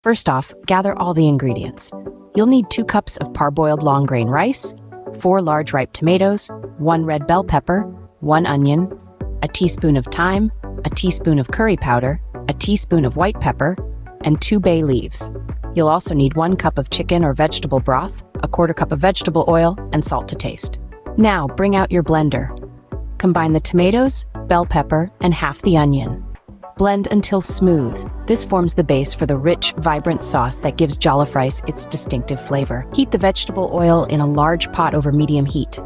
First off, gather all the ingredients. You'll need 2 cups of parboiled long grain rice, 4 large ripe tomatoes, 1 red bell pepper, 1 onion, a teaspoon of thyme, a teaspoon of curry powder, a teaspoon of white pepper, and 2 bay leaves. You'll also need 1 cup of chicken or vegetable broth, a 1/4 cup of vegetable oil, and salt to taste. Now, bring out your blender. Combine the tomatoes, bell pepper, and half the onion. Blend until smooth. This forms the base for the rich, vibrant sauce that gives jollof rice its distinctive flavor. Heat the vegetable oil in a large pot over medium heat.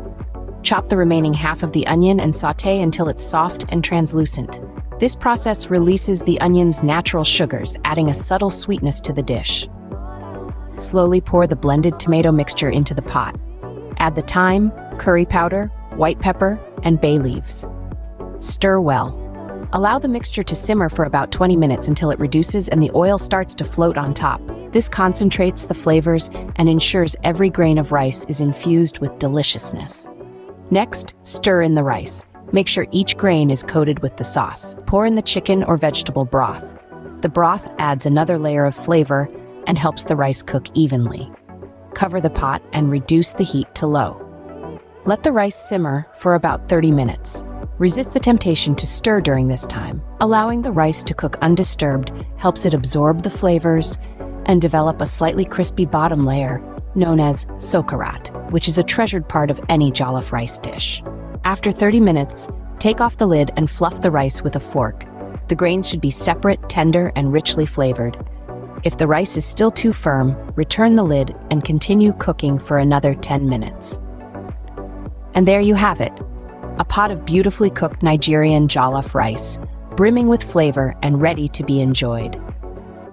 Chop the remaining half of the onion and sauté until it's soft and translucent. This process releases the onion's natural sugars, adding a subtle sweetness to the dish. Slowly pour the blended tomato mixture into the pot. Add the thyme, curry powder, white pepper, and bay leaves. Stir well. Allow the mixture to simmer for about 20 minutes until it reduces and the oil starts to float on top. This concentrates the flavors and ensures every grain of rice is infused with deliciousness. Next, stir in the rice. Make sure each grain is coated with the sauce. Pour in the chicken or vegetable broth. The broth adds another layer of flavor and helps the rice cook evenly. Cover the pot and reduce the heat to low. Let the rice simmer for about 30 minutes. Resist the temptation to stir during this time. Allowing the rice to cook undisturbed helps it absorb the flavors and develop a slightly crispy bottom layer known as sokarat, which is a treasured part of any jollof rice dish. After 30 minutes, take off the lid and fluff the rice with a fork. The grains should be separate, tender, and richly flavored. If the rice is still too firm, return the lid and continue cooking for another 10 minutes. And there you have it. A pot of beautifully cooked Nigerian jollof rice, brimming with flavor and ready to be enjoyed.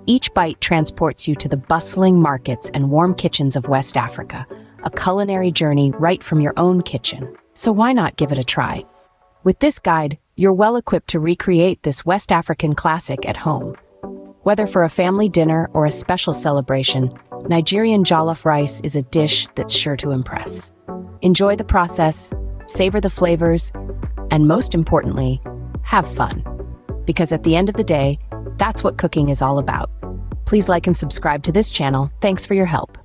Each bite transports you to the bustling markets and warm kitchens of West Africa, a culinary journey right from your own kitchen. So why not give it a try? With this guide, you're well equipped to recreate this West African classic at home. Whether for a family dinner or a special celebration, Nigerian jollof rice is a dish that's sure to impress. Enjoy the process, savor the flavors, and most importantly, have fun. Because at the end of the day, that's what cooking is all about. Please like and subscribe to this channel. Thanks for your help.